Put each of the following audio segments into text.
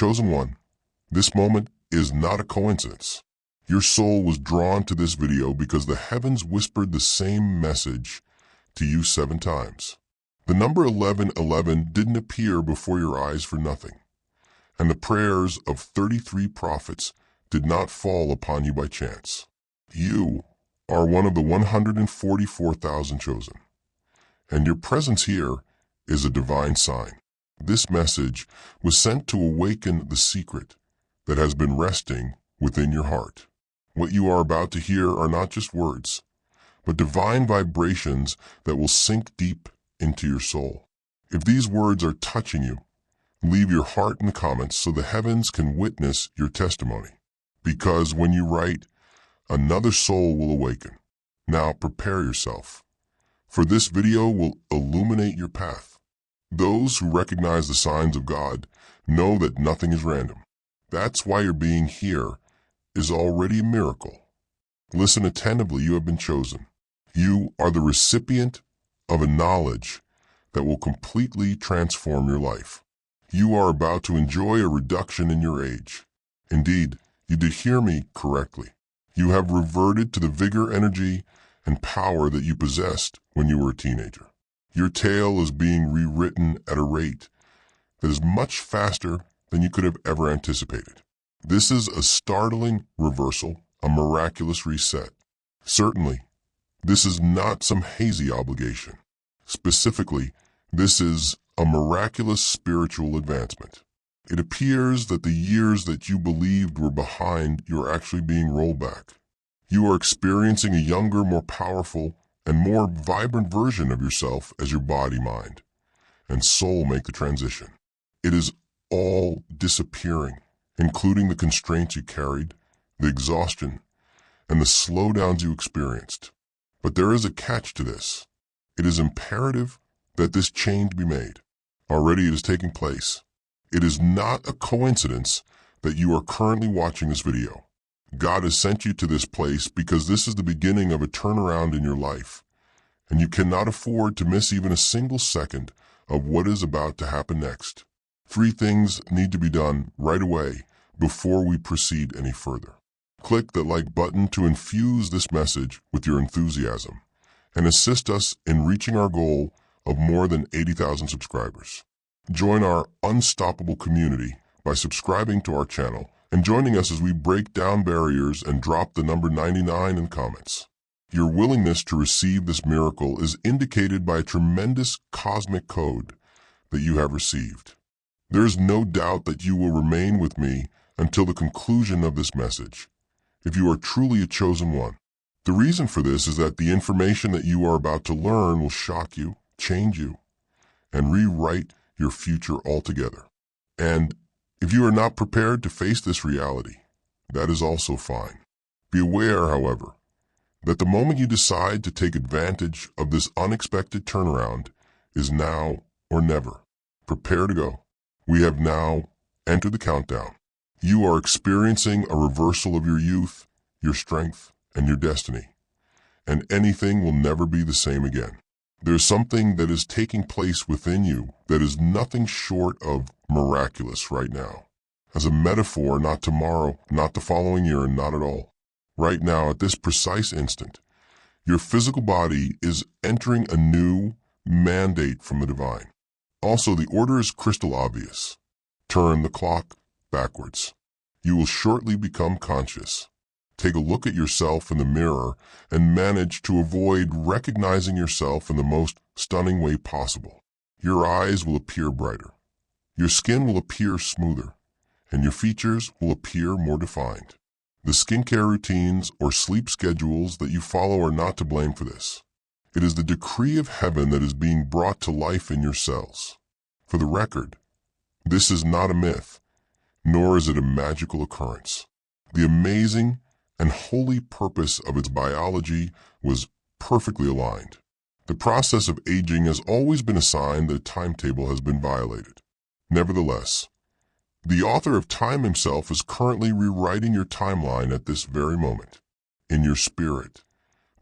Chosen one, this moment is not a coincidence. Your soul was drawn to this video because the heavens whispered the same message to you 7 times. The number 1111 didn't appear before your eyes for nothing, and the prayers of 33 prophets did not fall upon you by chance. You are one of the 144,000 chosen, and your presence here is a divine sign. This message was sent to awaken the secret that has been resting within your heart. What you are about to hear are not just words, but divine vibrations that will sink deep into your soul. If these words are touching you, leave your heart in the comments so the heavens can witness your testimony. Because when you write, another soul will awaken. Now prepare yourself, for this video will illuminate your path. Those who recognize the signs of God know that nothing is random. That's why your being here is already a miracle. Listen attentively, you have been chosen. You are the recipient of a knowledge that will completely transform your life. You are about to enjoy a reduction in your age. Indeed, you did hear me correctly. You have reverted to the vigor, energy, and power that you possessed when you were a teenager. Your tale is being rewritten at a rate that is much faster than you could have ever anticipated. This is a startling reversal, a miraculous reset. Certainly, this is not some hazy obligation. Specifically, this is a miraculous spiritual advancement. It appears that the years that you believed were behind you are actually being rolled back. You are experiencing a younger, more powerful, and more vibrant version of yourself as your body, mind, and soul make the transition. It is all disappearing, including the constraints you carried, the exhaustion, and the slowdowns you experienced. But there is a catch to this. It is imperative that this change be made. Already it is taking place. It is not a coincidence that you are currently watching this video. God has sent you to this place because this is the beginning of a turnaround in your life, and you cannot afford to miss even a single second of what is about to happen next. 3 things need to be done right away before we proceed any further. Click the like button to infuse this message with your enthusiasm and assist us in reaching our goal of more than 80,000 subscribers. Join our unstoppable community by subscribing to our channel and joining us as we break down barriers and drop the number 99 in comments. Your willingness to receive this miracle is indicated by a tremendous cosmic code that you have received. There is no doubt that you will remain with me until the conclusion of this message, if you are truly a chosen one. The reason for this is that the information that you are about to learn will shock you, change you, and rewrite your future altogether. And if you are not prepared to face this reality, that is also fine. Be aware, however, that the moment you decide to take advantage of this unexpected turnaround is now or never. Prepare to go. We have now entered the countdown. You are experiencing a reversal of your youth, your strength, and your destiny, and anything will never be the same again. There's something that is taking place within you that is nothing short of miraculous right now. As a metaphor, not tomorrow, not the following year, and not at all. Right now, at this precise instant, your physical body is entering a new mandate from the divine. Also, the order is crystal obvious. Turn the clock backwards. You will shortly become conscious. Take a look at yourself in the mirror and manage to avoid recognizing yourself in the most stunning way possible. Your eyes will appear brighter. Your skin will appear smoother, and your features will appear more defined. The skincare routines or sleep schedules that you follow are not to blame for this. It is the decree of heaven that is being brought to life in your cells. For the record, this is not a myth, nor is it a magical occurrence. The amazing and holy purpose of its biology was perfectly aligned. The process of aging has always been a sign that a timetable has been violated. Nevertheless, the author of time himself is currently rewriting your timeline at this very moment. In your spirit,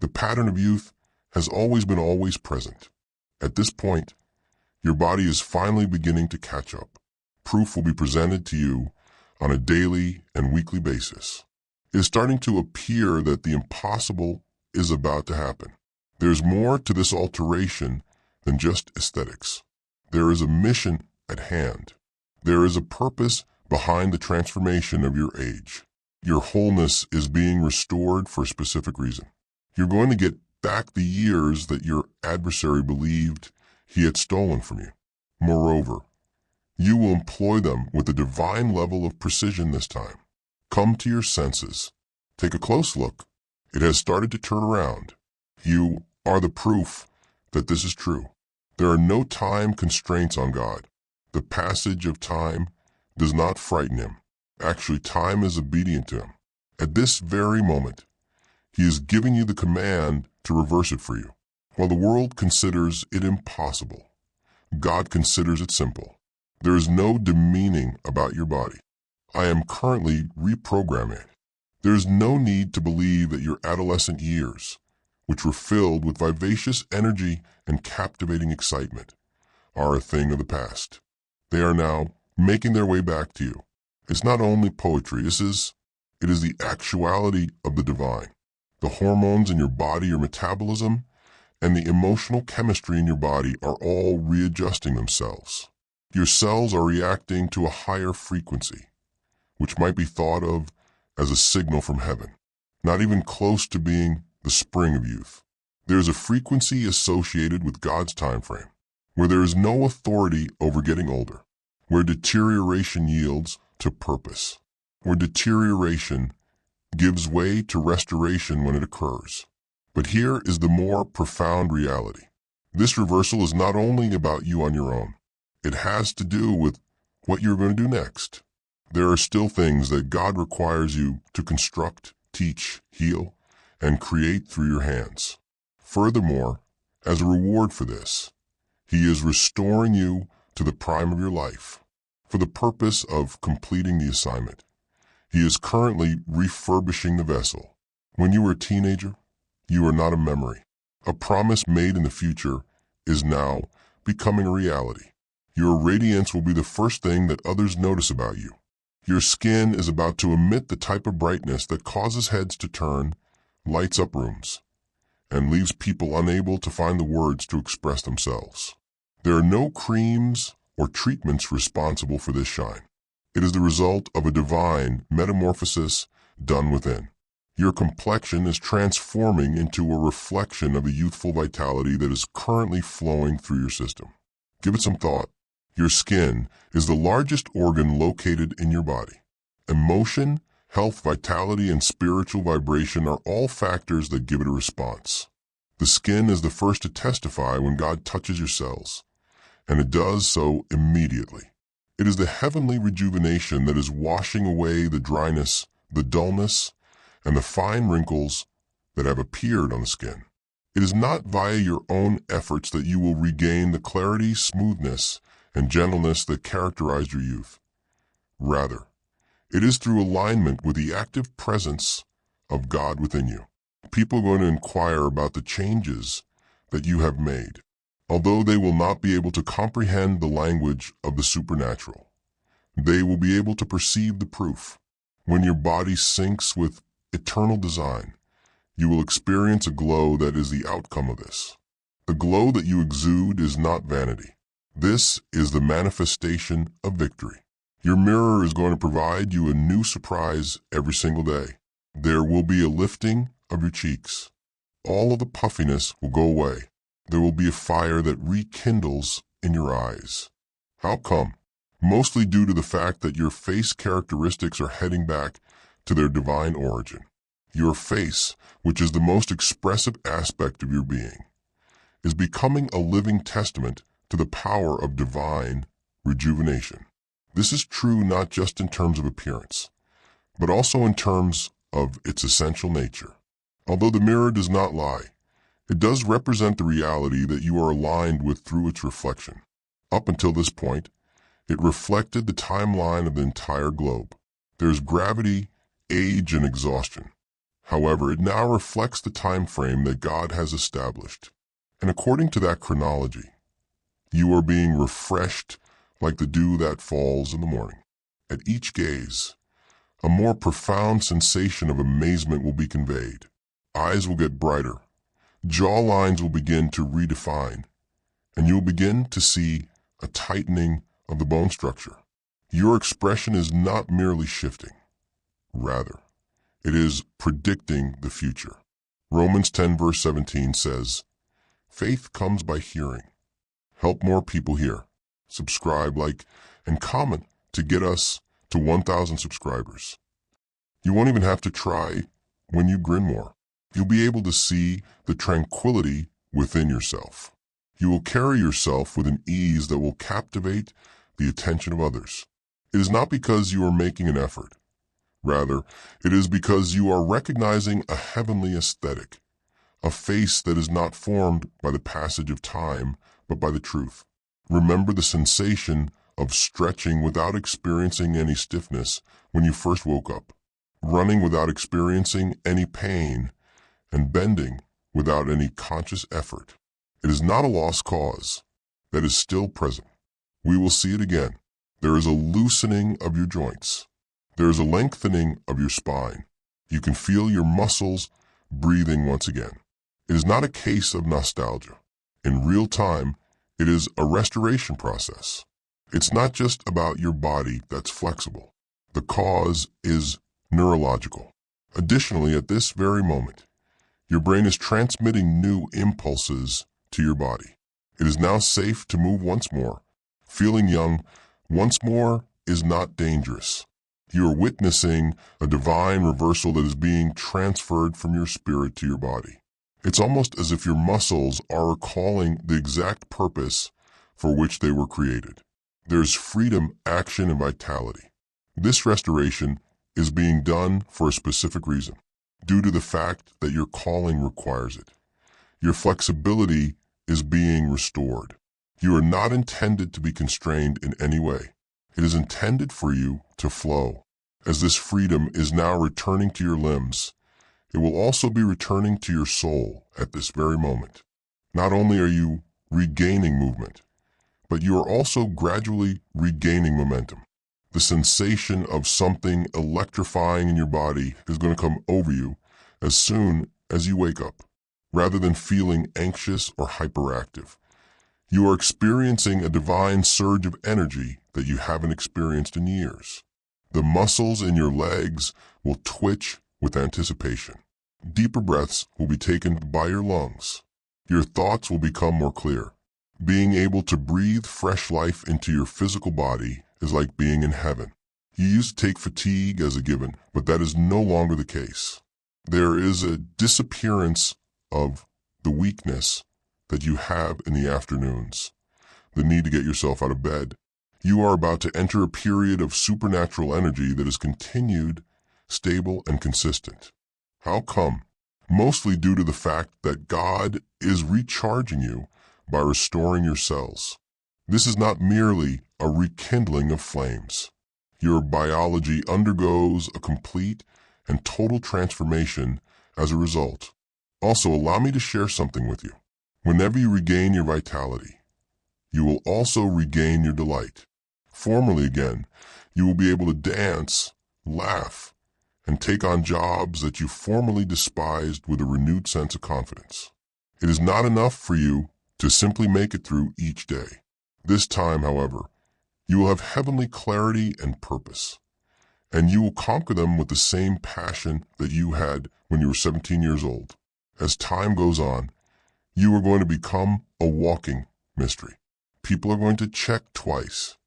the pattern of youth has always been always present. At this point, your body is finally beginning to catch up. Proof will be presented to you on a daily and weekly basis. It is starting to appear that the impossible is about to happen. There's more to this alteration than just aesthetics. There is a mission at hand. There is a purpose behind the transformation of your age. Your wholeness is being restored for a specific reason. You're going to get back the years that your adversary believed he had stolen from you. Moreover, you will employ them with a divine level of precision this time. Come to your senses. Take a close look. It has started to turn around. You are the proof that this is true. There are no time constraints on God. The passage of time does not frighten him. Actually, time is obedient to him. At this very moment, he is giving you the command to reverse it for you. While the world considers it impossible, God considers it simple. There is no demeaning about your body. I am currently reprogramming it. There is no need to believe that your adolescent years, which were filled with vivacious energy and captivating excitement, are a thing of the past. They are now making their way back to you. It's not only poetry, it is the actuality of the divine. The hormones in your body, your metabolism, and the emotional chemistry in your body are all readjusting themselves. Your cells are reacting to a higher frequency, which might be thought of as a signal from heaven, not even close to being the spring of youth. There is a frequency associated with God's time frame, where there is no authority over getting older, where deterioration yields to purpose, where deterioration gives way to restoration when it occurs. But here is the more profound reality. This reversal is not only about you on your own. It has to do with what you're going to do next. There are still things that God requires you to construct, teach, heal, and create through your hands. Furthermore, as a reward for this, He is restoring you to the prime of your life for the purpose of completing the assignment. He is currently refurbishing the vessel. When you were a teenager, you are not a memory. A promise made in the future is now becoming a reality. Your radiance will be the first thing that others notice about you. Your skin is about to emit the type of brightness that causes heads to turn, lights up rooms, and leaves people unable to find the words to express themselves. There are no creams or treatments responsible for this shine. It is the result of a divine metamorphosis done within. Your complexion is transforming into a reflection of a youthful vitality that is currently flowing through your system. Give it some thought. Your skin is the largest organ located in your body. Emotion, health, vitality, and spiritual vibration are all factors that give it a response. The skin is the first to testify when God touches your cells, and it does so immediately. It is the heavenly rejuvenation that is washing away the dryness, the dullness, and the fine wrinkles that have appeared on the skin. It is not via your own efforts that you will regain the clarity, smoothness, and gentleness that characterized your youth. Rather, it is through alignment with the active presence of God within you. People are going to inquire about the changes that you have made, although they will not be able to comprehend the language of the supernatural. They will be able to perceive the proof. When your body syncs with eternal design, you will experience a glow that is the outcome of this. The glow that you exude is not vanity. This is the manifestation of victory. Your mirror is going to provide you a new surprise every single day. There will be a lifting of your cheeks. All of the puffiness will go away. There will be a fire that rekindles in your eyes. How come? Mostly due to the fact that your face characteristics are heading back to their divine origin. Your face, which is the most expressive aspect of your being, is becoming a living testament to the power of divine rejuvenation. This is true not just in terms of appearance, but also in terms of its essential nature. Although the mirror does not lie, it does represent the reality that you are aligned with through its reflection. Up until this point, it reflected the timeline of the entire globe. There's gravity, age, and exhaustion. However, it now reflects the time frame that God has established. And according to that chronology, you are being refreshed like the dew that falls in the morning. At each gaze, a more profound sensation of amazement will be conveyed. Eyes will get brighter, jaw lines will begin to redefine, and you'll begin to see a tightening of the bone structure. Your expression is not merely shifting. Rather, it is predicting the future. Romans 10 verse 17 says, "Faith comes by hearing." Help more people hear. Subscribe, like, and comment to get us to 1,000 subscribers. You won't even have to try when you grin more. You'll be able to see the tranquility within yourself. You will carry yourself with an ease that will captivate the attention of others. It is not because you are making an effort. Rather, it is because you are recognizing a heavenly aesthetic, a face that is not formed by the passage of time, but by the truth. Remember the sensation of stretching without experiencing any stiffness when you first woke up, running without experiencing any pain, and bending without any conscious effort. It is not a lost cause. That is still present. We will see it again. There is a loosening of your joints. There is a lengthening of your spine. You can feel your muscles breathing once again. It is not a case of nostalgia. In real time, it is a restoration process. It's not just about your body that's flexible. The cause is neurological. Additionally, at this very moment, your brain is transmitting new impulses to your body. It is now safe to move once more. Feeling young once more is not dangerous. You are witnessing a divine reversal that is being transferred from your spirit to your body. It's almost as if your muscles are recalling the exact purpose for which they were created. There's freedom, action, and vitality. This restoration is being done for a specific reason, due to the fact that your calling requires it. Your flexibility is being restored. You are not intended to be constrained in any way. It is intended for you to flow. As this freedom is now returning to your limbs, it will also be returning to your soul at this very moment. Not only are you regaining movement, but you are also gradually regaining momentum. The sensation of something electrifying in your body is going to come over you as soon as you wake up, rather than feeling anxious or hyperactive. You are experiencing a divine surge of energy that you haven't experienced in years. The muscles in your legs will twitch with anticipation. Deeper breaths will be taken by your lungs. Your thoughts will become more clear. Being able to breathe fresh life into your physical body is like being in heaven. You used to take fatigue as a given, but that is no longer the case. There is a disappearance of the weakness that you have in the afternoons, the need to get yourself out of bed. You are about to enter a period of supernatural energy that is continued, stable, and consistent. How come? Mostly due to the fact that God is recharging you by restoring your cells. This is not merely a rekindling of flames. Your biology undergoes a complete and total transformation as a result. Also, allow me to share something with you. Whenever you regain your vitality, you will also regain your delight. Formerly again, you will be able to dance, laugh, and take on jobs that you formerly despised with a renewed sense of confidence. It is not enough for you to simply make it through each day. This time, however, you will have heavenly clarity and purpose, and you will conquer them with the same passion that you had when you were 17 years old. As time goes on, you are going to become a walking mystery. People are going to check twice.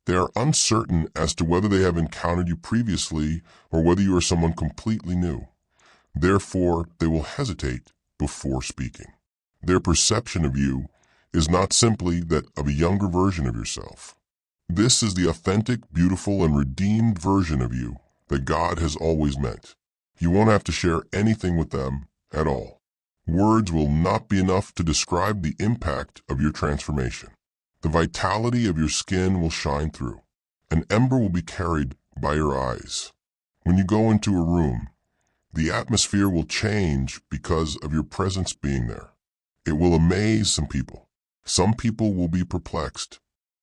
They are uncertain as to whether they have encountered you previously or whether you are someone completely new. Therefore, they will hesitate before speaking. Their perception of you is not simply that of a younger version of yourself. This is the authentic, beautiful, and redeemed version of you that God has always meant. You won't have to share anything with them at all. Words will not be enough to describe the impact of your transformation. The vitality of your skin will shine through. An ember will be carried by your eyes. When you go into a room, the atmosphere will change because of your presence being there. It will amaze some people. Some people will be perplexed.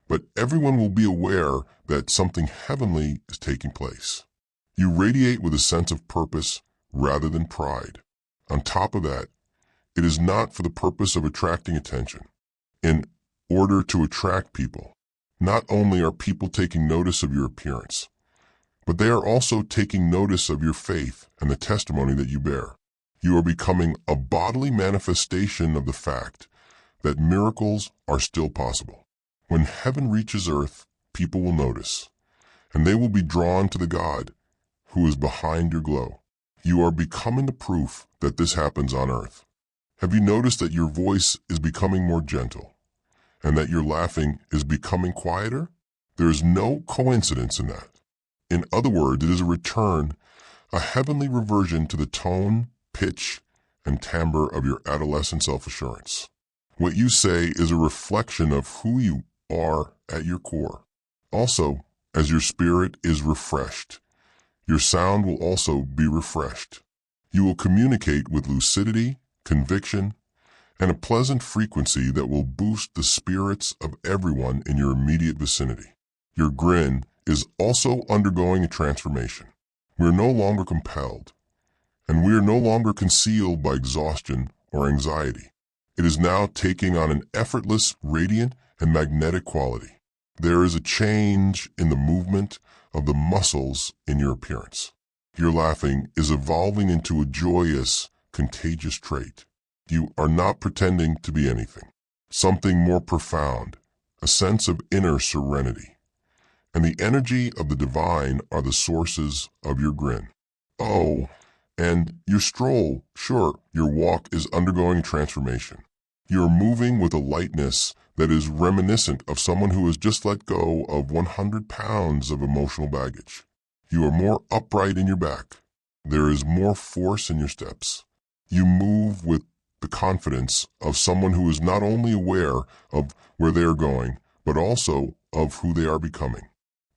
but everyone will be aware that something heavenly is taking place. You radiate with a sense of purpose rather than pride. On top of that, it is not for the purpose of attracting attention. In order to attract people, not only are people taking notice of your appearance, but they are also taking notice of your faith and the testimony that you bear. You are becoming a bodily manifestation of the fact that miracles are still possible. When heaven reaches earth, people will notice, and they will be drawn to the God who is behind your glow. You are becoming the proof that this happens on earth. Have you noticed that your voice is becoming more gentle, and that your laughing is becoming quieter? There is no coincidence in that. In other words, it is a return, a heavenly reversion to the tone, pitch, and timbre of your adolescent self-assurance. What you say is a reflection of who you are at your core. Also, as your spirit is refreshed, your sound will also be refreshed. You will communicate with lucidity, conviction, and a pleasant frequency that will boost the spirits of everyone in your immediate vicinity. Your grin is also undergoing a transformation. We are no longer compelled, and we are no longer concealed by exhaustion or anxiety. It is now taking on an effortless, radiant, and magnetic quality. There is a change in the movement of the muscles in your appearance. Your laughing is evolving into a joyous, contagious trait. You are not pretending to be anything. Something more profound, a sense of inner serenity. And the energy of the divine are the sources of your grin. Oh, and your stroll, sure, your walk is undergoing transformation. You are moving with a lightness that is reminiscent of someone who has just let go of 100 pounds of emotional baggage. You are more upright in your back. There is more force in your steps. You move with the confidence of someone who is not only aware of where they are going, but also of who they are becoming.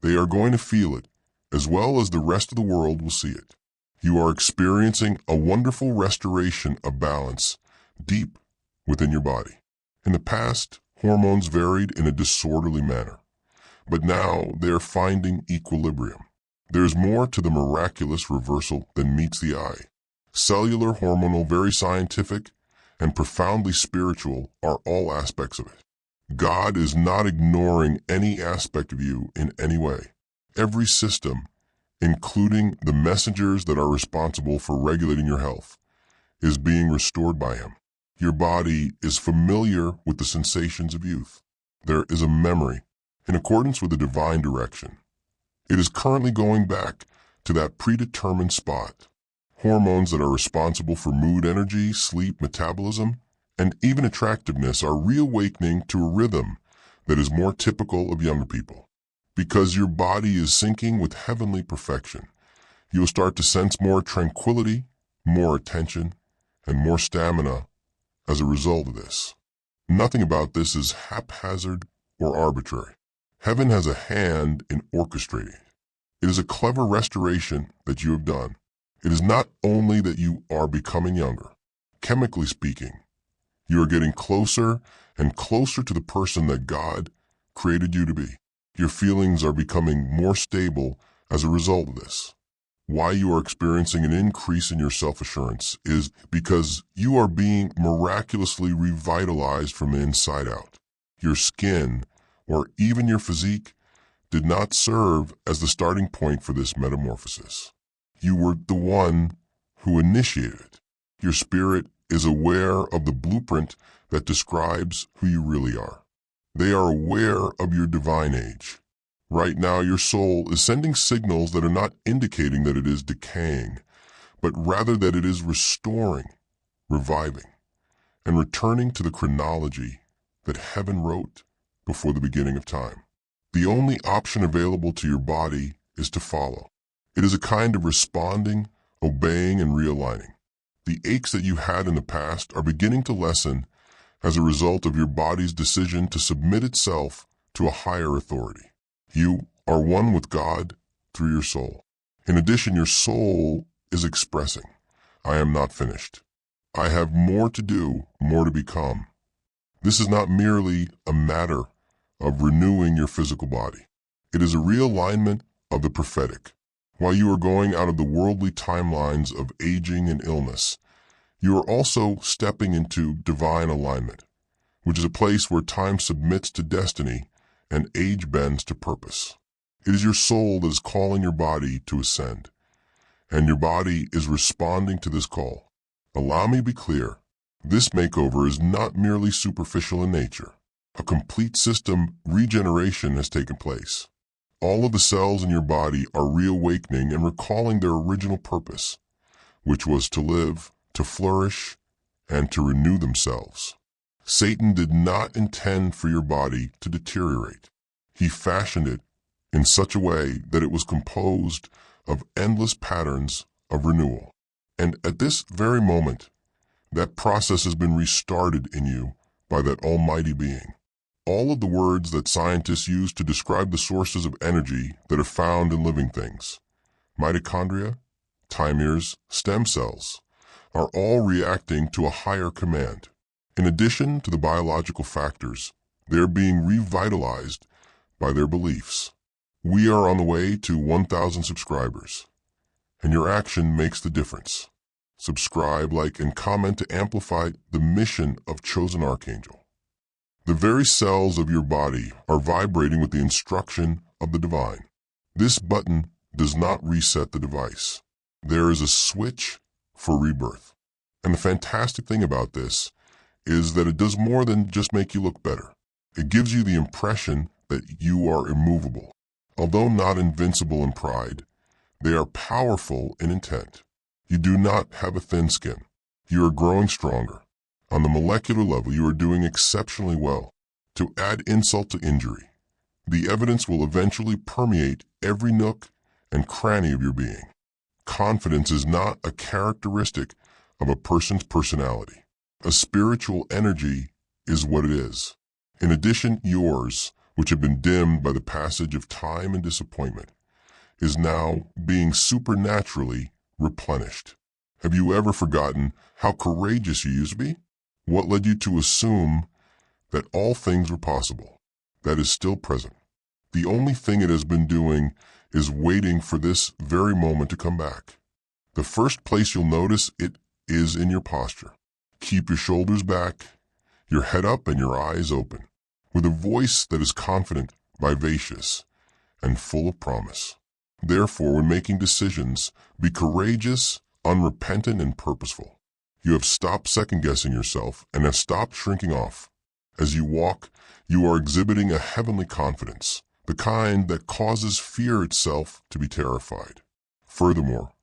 They are going to feel it, as well as the rest of the world will see it. You are experiencing a wonderful restoration of balance deep within your body. In the past, hormones varied in a disorderly manner, but now they are finding equilibrium. There is more to the miraculous reversal than meets the eye. Cellular, hormonal, very scientific, and profoundly spiritual are all aspects of it. God is not ignoring any aspect of you in any way. Every system, including the messengers that are responsible for regulating your health, is being restored by Him. Your body is familiar with the sensations of youth. There is a memory, in accordance with the divine direction. It is currently going back to that predetermined spot. Hormones that are responsible for mood, energy, sleep, metabolism, and even attractiveness are reawakening to a rhythm that is more typical of younger people. Because your body is syncing with heavenly perfection, you will start to sense more tranquility, more attention, and more stamina as a result of this. Nothing about this is haphazard or arbitrary. Heaven has a hand in orchestrating it. It is a clever restoration that you have done. It is not only that you are becoming younger. Chemically speaking, you are getting closer and closer to the person that God created you to be. Your feelings are becoming more stable as a result of this. Why you are experiencing an increase in your self-assurance is because you are being miraculously revitalized from the inside out. Your skin, or even your physique, did not serve as the starting point for this metamorphosis. You were the one who initiated it. Your spirit is aware of the blueprint that describes who you really are. They are aware of your divine age. Right now, your soul is sending signals that are not indicating that it is decaying, but rather that it is restoring, reviving, and returning to the chronology that heaven wrote before the beginning of time. The only option available to your body is to follow. It is a kind of responding, obeying, and realigning. The aches that you had in the past are beginning to lessen as a result of your body's decision to submit itself to a higher authority. You are one with God through your soul. In addition, your soul is expressing, I am not finished. I have more to do, more to become. This is not merely a matter of renewing your physical body. It is a realignment of the prophetic. While you are going out of the worldly timelines of aging and illness, you are also stepping into divine alignment, which is a place where time submits to destiny and age bends to purpose. It is your soul that is calling your body to ascend, and your body is responding to this call. Allow me to be clear. This makeover is not merely superficial in nature. A complete system regeneration has taken place. All of the cells in your body are reawakening and recalling their original purpose, which was to live, to flourish, and to renew themselves. Satan did not intend for your body to deteriorate. He fashioned it in such a way that it was composed of endless patterns of renewal. And at this very moment, that process has been restarted in you by that almighty being. All of the words that scientists use to describe the sources of energy that are found in living things, mitochondria, telomeres, stem cells, are all reacting to a higher command. In addition to the biological factors, they are being revitalized by their beliefs. We are on the way to 1,000 subscribers, and your action makes the difference. Subscribe, like, and comment to amplify the mission of Chosen Archangel. The very cells of your body are vibrating with the instruction of the divine. This button does not reset the device. There is a switch for rebirth. And the fantastic thing about this is that it does more than just make you look better. It gives you the impression that you are immovable. Although not invincible in pride, they are powerful in intent. You do not have a thin skin. You are growing stronger. On the molecular level, you are doing exceptionally well. To add insult to injury, the evidence will eventually permeate every nook and cranny of your being. Confidence is not a characteristic of a person's personality. A spiritual energy is what it is. In addition, yours, which had been dimmed by the passage of time and disappointment, is now being supernaturally replenished. Have you ever forgotten how courageous you used to be? What led you to assume that all things were possible? That is still present. The only thing it has been doing is waiting for this very moment to come back. The first place you'll notice it is in your posture. Keep your shoulders back, your head up, and your eyes open, with a voice that is confident, vivacious, and full of promise. Therefore, when making decisions, be courageous, unrepentant, and purposeful. You have stopped second-guessing yourself and have stopped shrinking off. As you walk, you are exhibiting a heavenly confidence, the kind that causes fear itself to be terrified. Furthermore,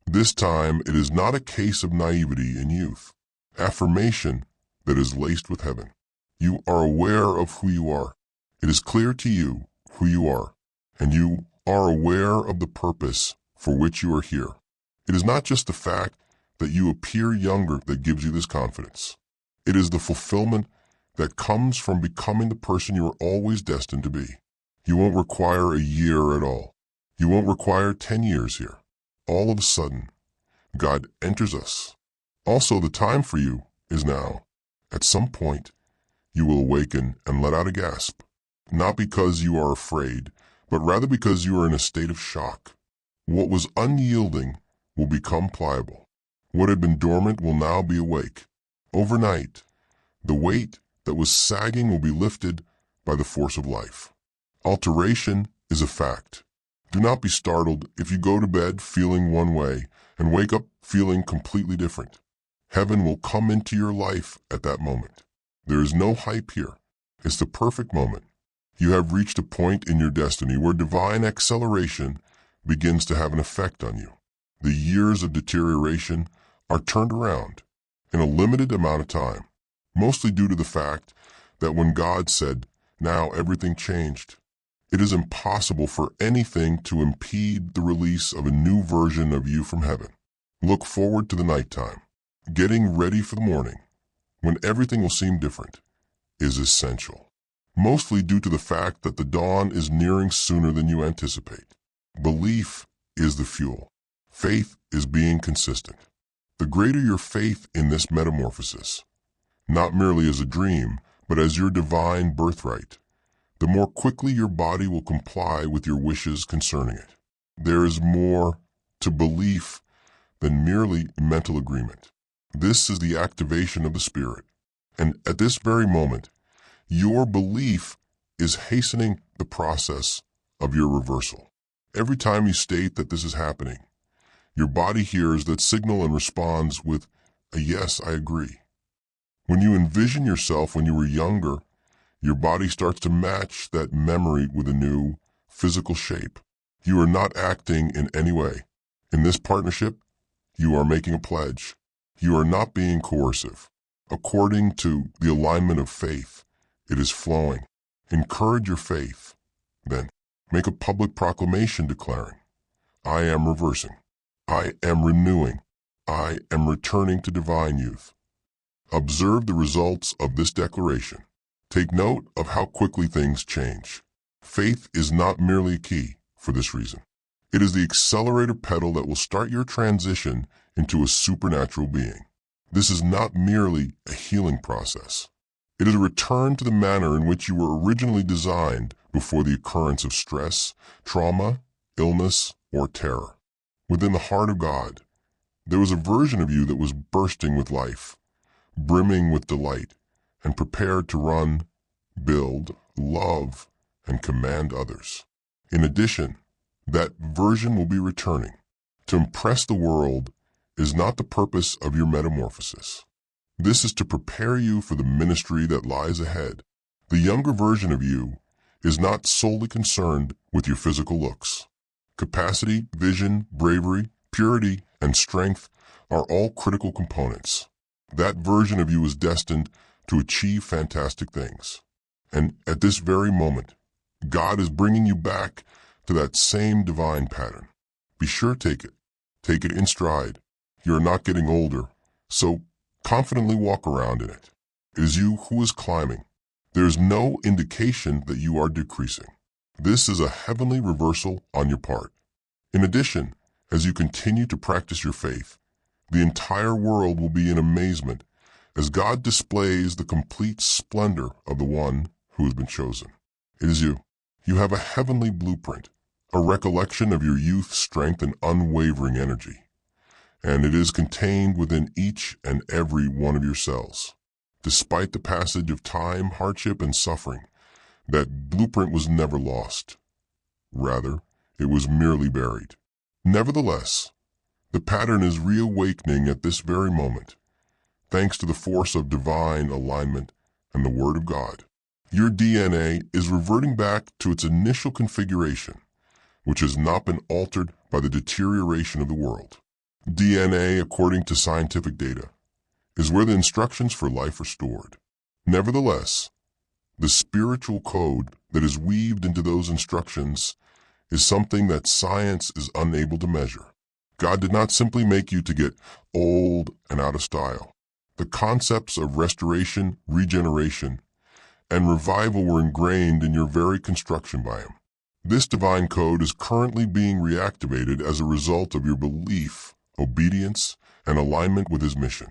this time it is not a case of naivety in youth, affirmation that is laced with heaven. You are aware of who you are. It is clear to you who you are, and you are aware of the purpose for which you are here. It is not just the fact that you appear younger that gives you this confidence. It is the fulfillment that comes from becoming the person you are always destined to be. You won't require a year at all. You won't require 10 years here. All of a sudden, God enters us. Also, the time for you is now. At some point, you will awaken and let out a gasp, not because you are afraid, but rather because you are in a state of shock. What was unyielding will become pliable. What had been dormant will now be awake. Overnight, the weight that was sagging will be lifted by the force of life. Alteration is a fact. Do not be startled if you go to bed feeling one way and wake up feeling completely different. Heaven will come into your life at that moment. There is no hype here. It's the perfect moment. You have reached a point in your destiny where divine acceleration begins to have an effect on you. The years of deterioration are turned around in a limited amount of time, mostly due to the fact that when God said, "Now everything changed," it is impossible for anything to impede the release of a new version of you from heaven. Look forward to the nighttime. Getting ready for the morning, when everything will seem different, is essential, mostly due to the fact that the dawn is nearing sooner than you anticipate. Belief is the fuel. Faith is being consistent. The greater your faith in this metamorphosis, not merely as a dream, but as your divine birthright, the more quickly your body will comply with your wishes concerning it. There is more to belief than merely mental agreement. This is the activation of the Spirit. And at this very moment, your belief is hastening the process of your reversal. Every time you state that this is happening, your body hears that signal and responds with a yes, I agree. When you envision yourself when you were younger, your body starts to match that memory with a new physical shape. You are not acting in any way. In this partnership, you are making a pledge. You are not being coercive. According to the alignment of faith, it is flowing. Encourage your faith. Then, make a public proclamation declaring, I am reversing. I am renewing. I am returning to divine youth. Observe the results of this declaration. Take note of how quickly things change. Faith is not merely a key for this reason. It is the accelerator pedal that will start your transition into a supernatural being. This is not merely a healing process. It is a return to the manner in which you were originally designed before the occurrence of stress, trauma, illness, or terror. Within the heart of God, there was a version of you that was bursting with life, brimming with delight, and prepared to run, build, love, and command others. In addition, that version will be returning. To impress the world is not the purpose of your metamorphosis. This is to prepare you for the ministry that lies ahead. The younger version of you is not solely concerned with your physical looks. Capacity, vision, bravery, purity, and strength are all critical components. That version of you is destined to achieve fantastic things. And at this very moment, God is bringing you back to that same divine pattern. Be sure to take it. Take it in stride. You are not getting older, so confidently walk around in it. It is you who is climbing. There is no indication that you are decreasing. This is a heavenly reversal on your part. In addition, as you continue to practice your faith, the entire world will be in amazement as God displays the complete splendor of the one who has been chosen. It is you. You have a heavenly blueprint, a recollection of your youth's strength and unwavering energy, and it is contained within each and every one of your cells. Despite the passage of time, hardship, and suffering, that blueprint was never lost. Rather, it was merely buried. Nevertheless, the pattern is reawakening at this very moment, thanks to the force of divine alignment and the Word of God. Your DNA is reverting back to its initial configuration, which has not been altered by the deterioration of the world. DNA, according to scientific data, is where the instructions for life are stored. Nevertheless, the spiritual code that is weaved into those instructions is something that science is unable to measure. God did not simply make you to get old and out of style. The concepts of restoration, regeneration, and revival were ingrained in your very construction by Him. This divine code is currently being reactivated as a result of your belief, obedience, and alignment with His mission.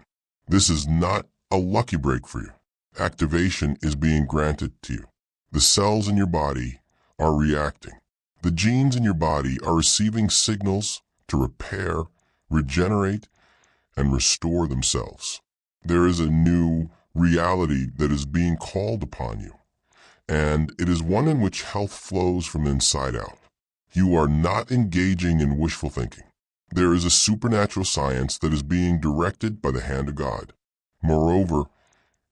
This is not a lucky break for you. Activation is being granted to you. The cells in your body are reacting. The genes in your body are receiving signals to repair, regenerate, and restore themselves. There is a new reality that is being called upon you, and it is one in which health flows from the inside out. You are not engaging in wishful thinking. There is a supernatural science that is being directed by the hand of God. Moreover,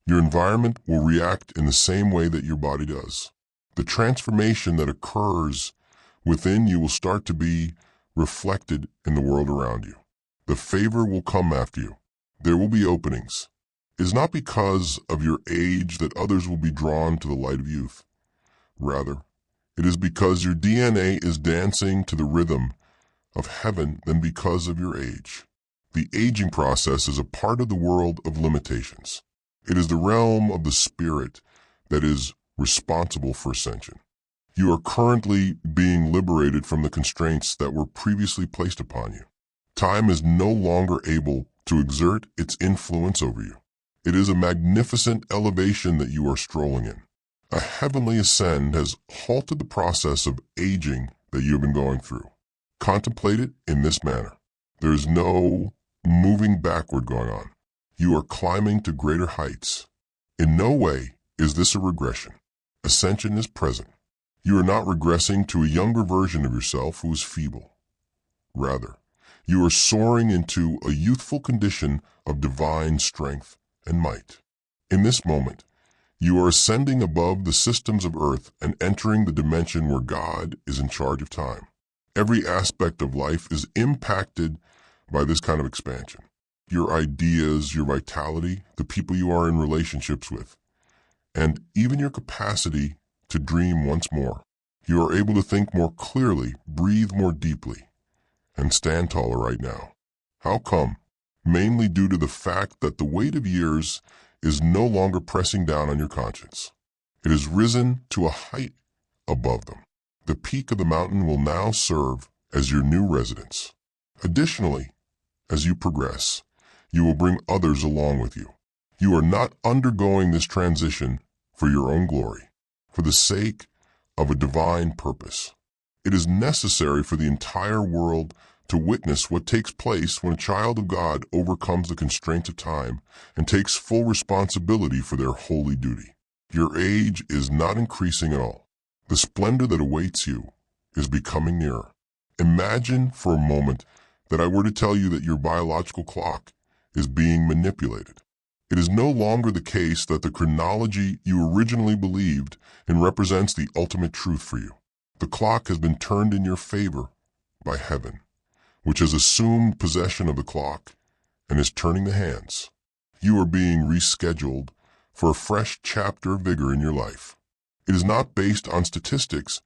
your environment will react in the same way that your body does. The transformation that occurs within you will start to be reflected in the world around you. The favor will come after you. There will be openings. It is not because of your age that others will be drawn to the light of youth. Rather, it is because your DNA is dancing to the rhythm of heaven than because of your age. The aging process is a part of the world of limitations. It is the realm of the spirit that is responsible for ascension. You are currently being liberated from the constraints that were previously placed upon you. Time is no longer able to exert its influence over you. It is a magnificent elevation that you are strolling in. A heavenly ascend has halted the process of aging that you have been going through. Contemplate it in this manner. There is no moving backward going on. You are climbing to greater heights. In no way is this a regression. Ascension is present. You are not regressing to a younger version of yourself who is feeble. Rather, you are soaring into a youthful condition of divine strength and might. In this moment, you are ascending above the systems of earth and entering the dimension where God is in charge of time. Every aspect of life is impacted by this kind of expansion. Your ideas, your vitality, the people you are in relationships with, and even your capacity to dream once more. You are able to think more clearly, breathe more deeply, and stand taller right now. How come? Mainly due to the fact that the weight of years is no longer pressing down on your conscience. It has risen to a height above them. The peak of the mountain will now serve as your new residence. Additionally, as you progress, you will bring others along with you. You are not undergoing this transition for your own glory, for the sake of a divine purpose. It is necessary for the entire world to witness what takes place when a child of God overcomes the constraints of time and takes full responsibility for their holy duty. Your age is not increasing at all. The splendor that awaits you is becoming nearer. Imagine for a moment that I were to tell you that your biological clock is being manipulated. It is no longer the case that the chronology you originally believed in represents the ultimate truth for you. The clock has been turned in your favor by heaven, which has assumed possession of the clock and is turning the hands. You are being rescheduled for a fresh chapter of vigor in your life. It is not based on statistics,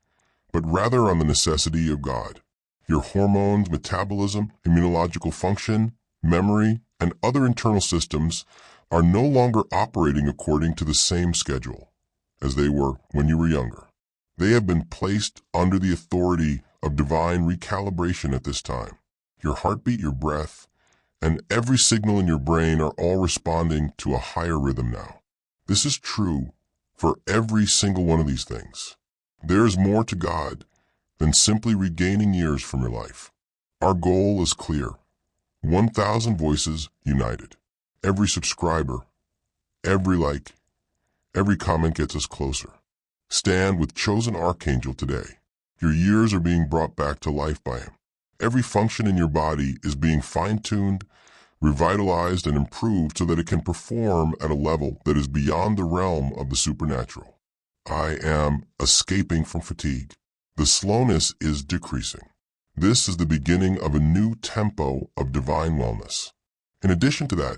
but rather on the necessity of God. Your hormones, metabolism, immunological function, memory, and other internal systems are no longer operating according to the same schedule as they were when you were younger. They have been placed under the authority of divine recalibration at this time. Your heartbeat, your breath, and every signal in your brain are all responding to a higher rhythm now. This is true for every single one of these things. There is more to God than simply regaining years from your life. Our goal is clear. 1,000 voices united. Every subscriber, every like, every comment gets us closer. Stand with chosen Archangel today. Your years are being brought back to life by him. Every function in your body is being fine-tuned, revitalized, and improved so that it can perform at a level that is beyond the realm of the supernatural. I am escaping from fatigue. The slowness is decreasing. This is the beginning of a new tempo of divine wellness. In addition to that,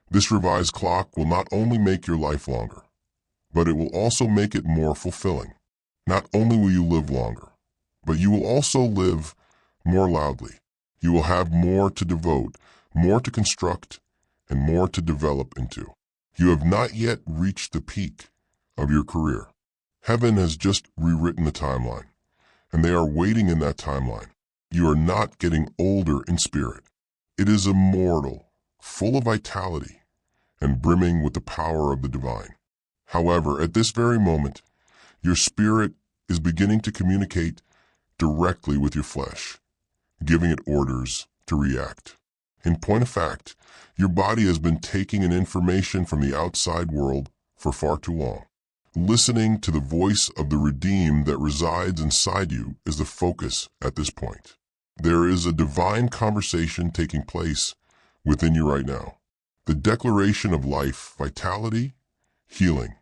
this revised clock will not only make your life longer, but it will also make it more fulfilling. Not only will you live longer, but you will also live more loudly. You will have more to devote, more to construct, and more to develop into. You have not yet reached the peak of your career. Heaven has just rewritten the timeline, and they are waiting in that timeline. You are not getting older in spirit. It is immortal, full of vitality, and brimming with the power of the divine. However, at this very moment, your spirit is beginning to communicate directly with your flesh, giving it orders to react. In point of fact, your body has been taking in information from the outside world for far too long. Listening to the voice of the redeemed that resides inside you is the focus at this point. There is a divine conversation taking place within you right now. The declaration of life, vitality, healing,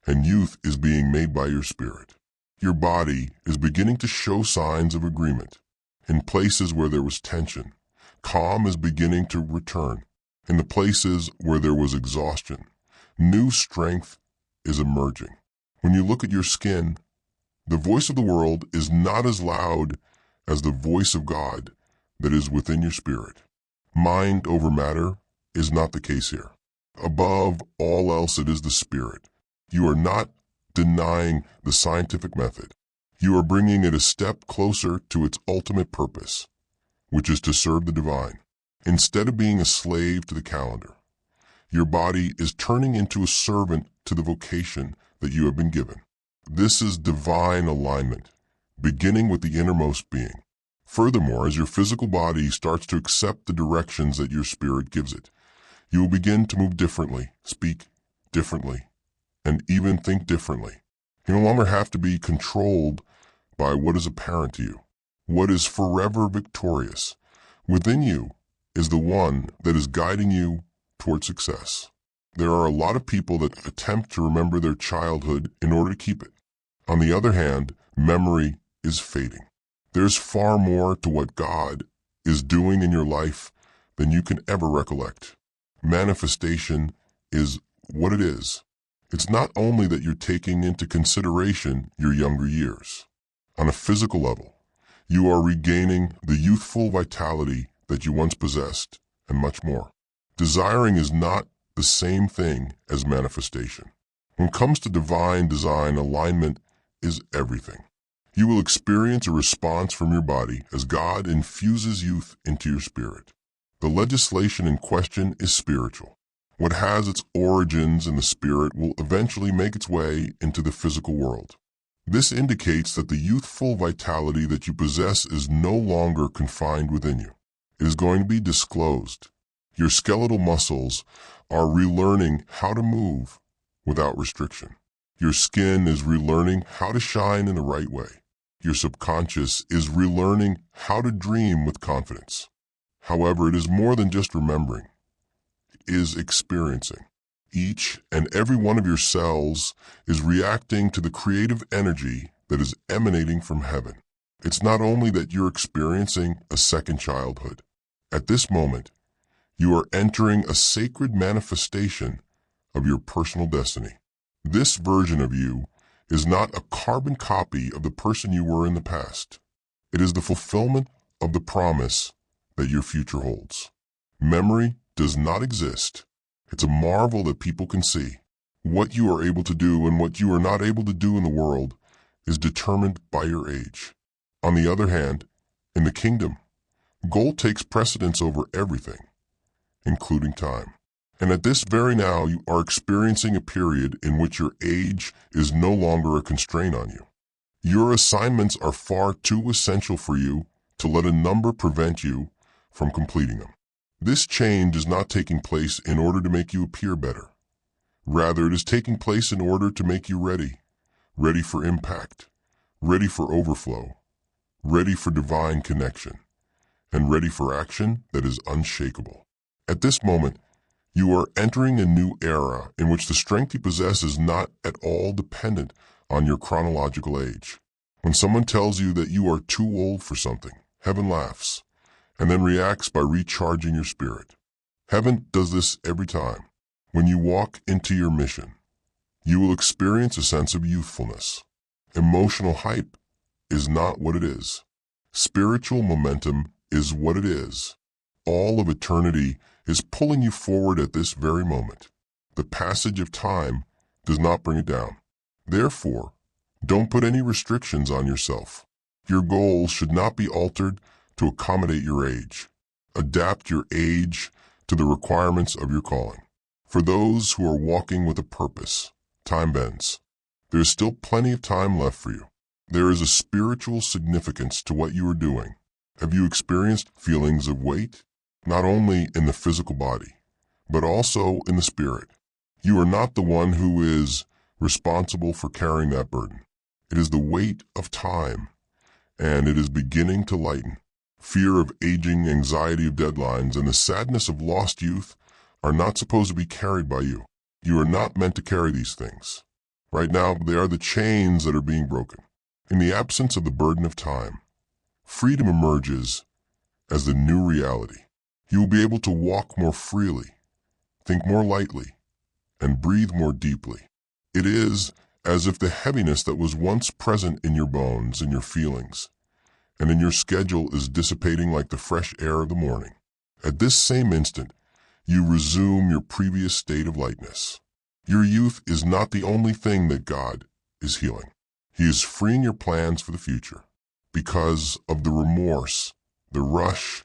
and youth is being made by your spirit. Your body is beginning to show signs of agreement. In places where there was tension, calm is beginning to return. In the places where there was exhaustion, new strength is emerging. When you look at your skin, the voice of the world is not as loud as the voice of God that is within your spirit. Mind over matter is not the case here. Above all else, it is the spirit. You are not denying the scientific method. You are bringing it a step closer to its ultimate purpose, which is to serve the divine. Instead of being a slave to the calendar, your body is turning into a servant to the vocation that you have been given. This is divine alignment, beginning with the innermost being. Furthermore, as your physical body starts to accept the directions that your spirit gives it, you will begin to move differently, speak differently, and even think differently. You no longer have to be controlled by what is apparent to you. What is forever victorious within you is the one that is guiding you toward success. There are a lot of people that attempt to remember their childhood in order to keep it. On the other hand, memory is fading. There's far more to what God is doing in your life than you can ever recollect. Manifestation is what it is. It's not only that you're taking into consideration your younger years. On a physical level, you are regaining the youthful vitality that you once possessed, and much more. Desiring is not the same thing as manifestation. When it comes to divine design, alignment is everything. You will experience a response from your body as God infuses youth into your spirit. The legislation in question is spiritual. What has its origins in the spirit will eventually make its way into the physical world. This indicates that the youthful vitality that you possess is no longer confined within you. It is going to be disclosed. Your skeletal muscles are relearning how to move without restriction. Your skin is relearning how to shine in the right way. Your subconscious is relearning how to dream with confidence. However, it is more than just remembering. It is experiencing. Each and every one of your cells is reacting to the creative energy that is emanating from heaven. It's not only that you're experiencing a second childhood. At this moment, you are entering a sacred manifestation of your personal destiny. This version of you is not a carbon copy of the person you were in the past. It is the fulfillment of the promise that your future holds. Memory does not exist. It's a marvel that people can see. What you are able to do and what you are not able to do in the world is determined by your age. On the other hand, in the kingdom, gold takes precedence over everything, including time. And at this very now, you are experiencing a period in which your age is no longer a constraint on you. Your assignments are far too essential for you to let a number prevent you from completing them. This change is not taking place in order to make you appear better. Rather, it is taking place in order to make you ready for impact, ready for overflow, ready for divine connection, and ready for action that is unshakable. At this moment, you are entering a new era in which the strength you possess is not at all dependent on your chronological age. When someone tells you that you are too old for something, heaven laughs and then reacts by recharging your spirit. Heaven does this every time. When you walk into your mission, you will experience a sense of youthfulness. Emotional hype is not what it is. Spiritual momentum is what it is. All of eternity is pulling you forward at this very moment. The passage of time does not bring it down. Therefore, don't put any restrictions on yourself. Your goals should not be altered to accommodate your age. Adapt your age to the requirements of your calling. For those who are walking with a purpose, time bends. There is still plenty of time left for you. There is a spiritual significance to what you are doing. Have you experienced feelings of weight? Not only in the physical body, but also in the spirit. You are not the one who is responsible for carrying that burden. It is the weight of time, and it is beginning to lighten. Fear of aging, anxiety of deadlines, and the sadness of lost youth are not supposed to be carried by you. You are not meant to carry these things. Right now, they are the chains that are being broken. In the absence of the burden of time, freedom emerges as the new reality. You will be able to walk more freely, think more lightly, and breathe more deeply. It is as if the heaviness that was once present in your bones, in your feelings, and in your schedule is dissipating like the fresh air of the morning. At this same instant, you resume your previous state of lightness. Your youth is not the only thing that God is healing. He is freeing your plans for the future because of the remorse, the rush,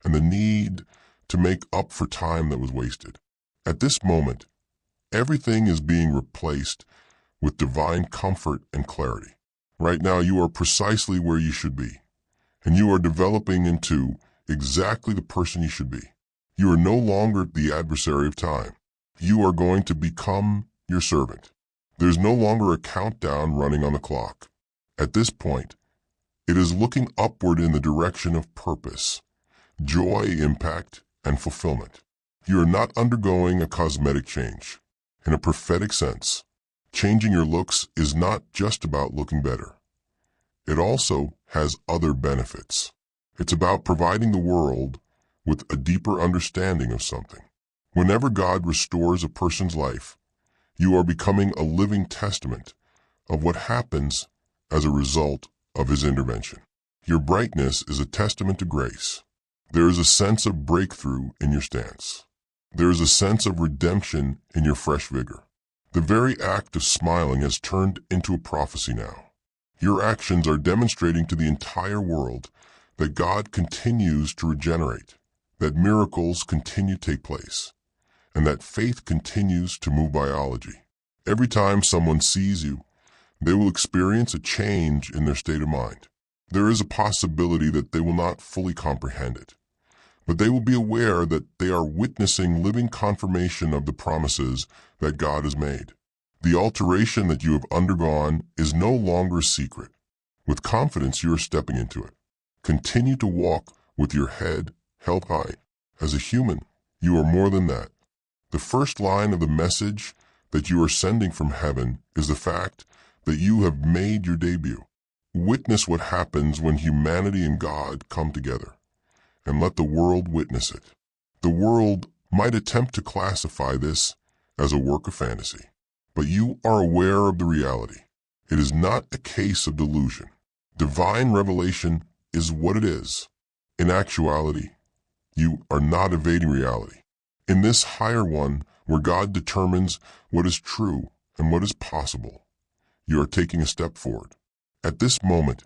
and the need to make up for time that was wasted. At this moment, everything is being replaced with divine comfort and clarity. Right now, you are precisely where you should be, and you are developing into exactly the person you should be. You are no longer the adversary of time. You are going to become your servant. There's no longer a countdown running on the clock. At this point, it is looking upward in the direction of purpose, joy, impact, and fulfillment. You are not undergoing a cosmetic change. In a prophetic sense, changing your looks is not just about looking better. It also has other benefits. It's about providing the world with a deeper understanding of something. Whenever God restores a person's life, you are becoming a living testament of what happens as a result of his intervention. Your brightness is a testament to grace. There is a sense of breakthrough in your stance. There is a sense of redemption in your fresh vigor. The very act of smiling has turned into a prophecy now. Your actions are demonstrating to the entire world that God continues to regenerate, that miracles continue to take place, and that faith continues to move biology. Every time someone sees you, they will experience a change in their state of mind. There is a possibility that they will not fully comprehend it, but they will be aware that they are witnessing living confirmation of the promises that God has made. The alteration that you have undergone is no longer a secret. With confidence, you are stepping into it. Continue to walk with your head held high. As a human, you are more than that. The first line of the message that you are sending from heaven is the fact that you have made your debut. Witness what happens when humanity and God come together, and let the world witness it. The world might attempt to classify this as a work of fantasy, but you are aware of the reality. It is not a case of delusion. Divine revelation is what it is. In actuality, you are not evading reality. In this higher one, where God determines what is true and what is possible, you are taking a step forward. At this moment,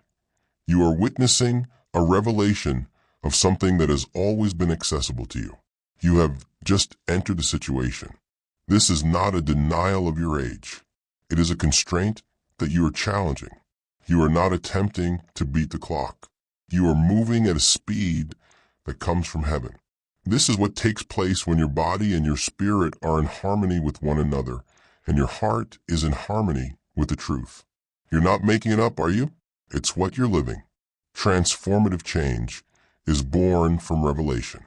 you are witnessing a revelation of something that has always been accessible to you. You have just entered the situation. This is not a denial of your age. It is a constraint that you are challenging. You are not attempting to beat the clock. You are moving at a speed that comes from heaven. This is what takes place when your body and your spirit are in harmony with one another, and your heart is in harmony with the truth. You're not making it up, are you? It's what you're living. Transformative change is born from revelation,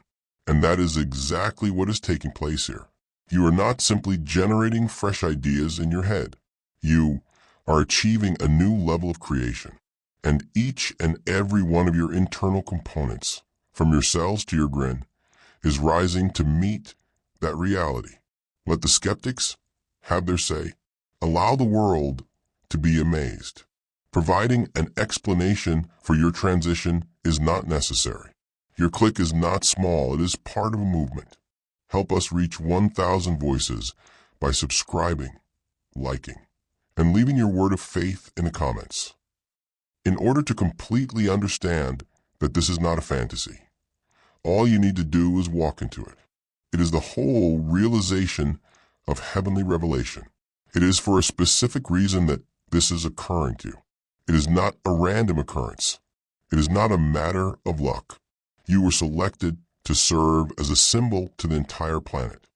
and that is exactly what is taking place here. You are not simply generating fresh ideas in your head. You are achieving a new level of creation, and each and every one of your internal components, from your cells to your grin, is rising to meet that reality. Let the skeptics have their say. Allow the world to be amazed. Providing an explanation for your transition is not necessary. Your click is not small, it is part of a movement. Help us reach 1,000 voices by subscribing, liking, and leaving your word of faith in the comments. In order to completely understand that this is not a fantasy, all you need to do is walk into it. It is the whole realization of heavenly revelation. It is for a specific reason that this is occurring to you. It is not a random occurrence. It is not a matter of luck. You were selected to serve as a symbol to the entire planet.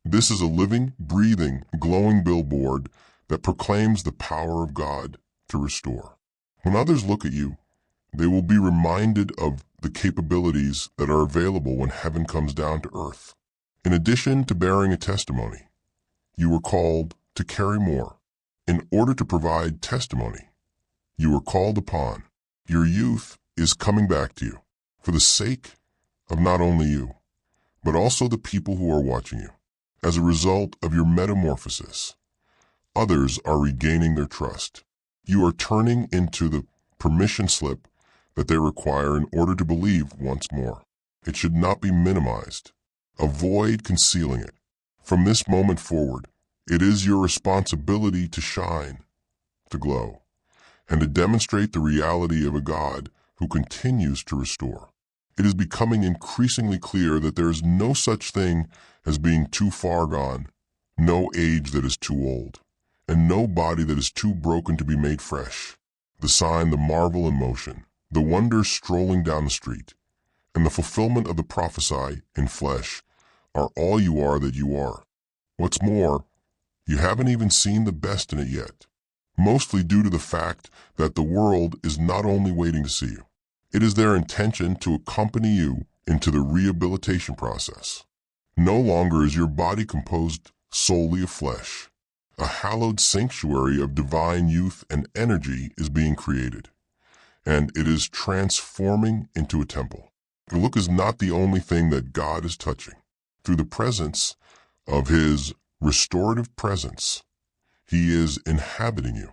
This is a living, breathing, glowing billboard that proclaims the power of God to restore. When others look at you, they will be reminded of the capabilities that are available when heaven comes down to earth. In addition to bearing a testimony, you were called to carry more. In order to provide testimony, you were called upon. Your youth is coming back to you for the sake of not only you, but also the people who are watching you. As a result of your metamorphosis, others are regaining their trust. You are turning into the permission slip that they require in order to believe once more. It should not be minimized. Avoid concealing it. From this moment forward, it is your responsibility to shine, to glow, and to demonstrate the reality of a God who continues to restore. It is becoming increasingly clear that there is no such thing as being too far gone, no age that is too old, and no body that is too broken to be made fresh. The sign, the marvel in motion, the wonder strolling down the street, and the fulfillment of the prophesy in flesh are all you are that you are. What's more, you haven't even seen the best in it yet, mostly due to the fact that the world is not only waiting to see you, it is their intention to accompany you into the rehabilitation process. No longer is your body composed solely of flesh. A hallowed sanctuary of divine youth and energy is being created, and it is transforming into a temple. The look is not the only thing that God is touching. Through the presence of His restorative presence, He is inhabiting you.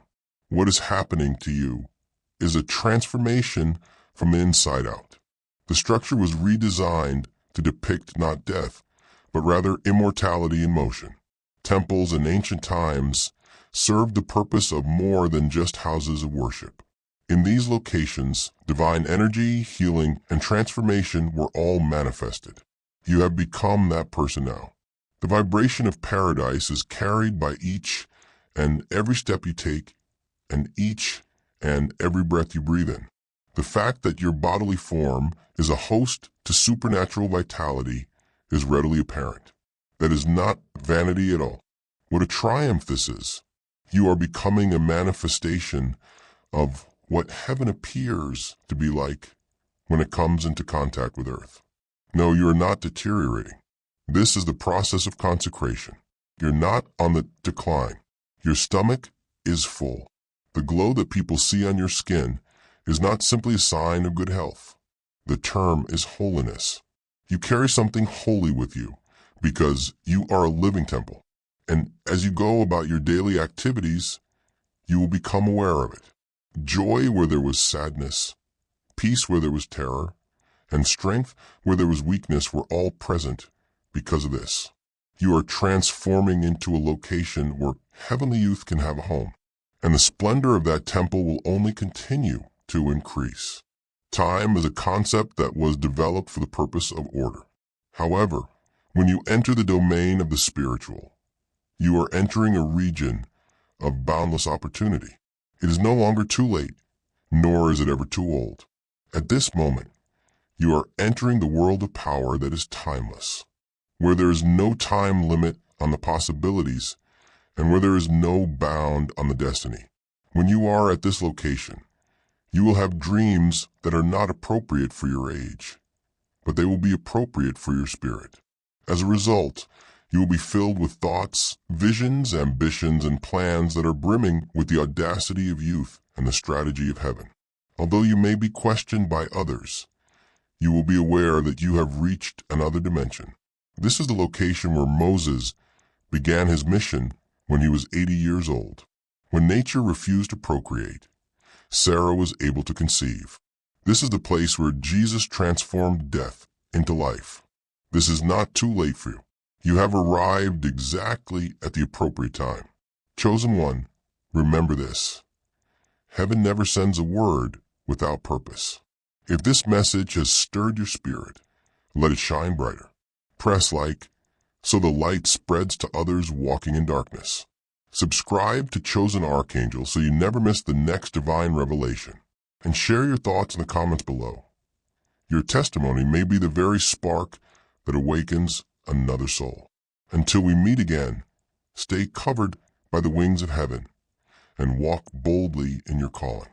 What is happening to you is a transformation from the inside out. The structure was redesigned to depict not death, but rather immortality in motion. Temples in ancient times served the purpose of more than just houses of worship. In these locations, divine energy, healing, and transformation were all manifested. You have become that person now. The vibration of paradise is carried by each and every step you take and each and every breath you breathe in. The fact that your bodily form is a host to supernatural vitality is readily apparent. That is not vanity at all. What a triumph this is. You are becoming a manifestation of what heaven appears to be like when it comes into contact with earth. No, you are not deteriorating. This is the process of consecration. You're not on the decline. Your stomach is full. The glow that people see on your skin is not simply a sign of good health. The term is holiness. You carry something holy with you because you are a living temple. And as you go about your daily activities, you will become aware of it. Joy where there was sadness, peace where there was terror, and strength where there was weakness were all present because of this. You are transforming into a location where heavenly youth can have a home, and the splendor of that temple will only continue to increase. Time is a concept that was developed for the purpose of order. However, when you enter the domain of the spiritual, you are entering a region of boundless opportunity. It is no longer too late, nor is it ever too old. At this moment, you are entering the world of power that is timeless, where there is no time limit on the possibilities and where there is no bound on the destiny. When you are at this location, you will have dreams that are not appropriate for your age, but they will be appropriate for your spirit. As a result, you will be filled with thoughts, visions, ambitions, and plans that are brimming with the audacity of youth and the strategy of heaven. Although you may be questioned by others, you will be aware that you have reached another dimension. This is the location where Moses began his mission when he was 80 years old. When nature refused to procreate, Sarah was able to conceive. This is the place where Jesus transformed death into life. This is not too late for you. You have arrived exactly at the appropriate time. Chosen one, remember this. Heaven never sends a word without purpose. If this message has stirred your spirit, let it shine brighter. Press like, so the light spreads to others walking in darkness. Subscribe to Chosen Archangel so you never miss the next divine revelation. And share your thoughts in the comments below. Your testimony may be the very spark that awakens another soul. Until we meet again, stay covered by the wings of heaven and walk boldly in your calling.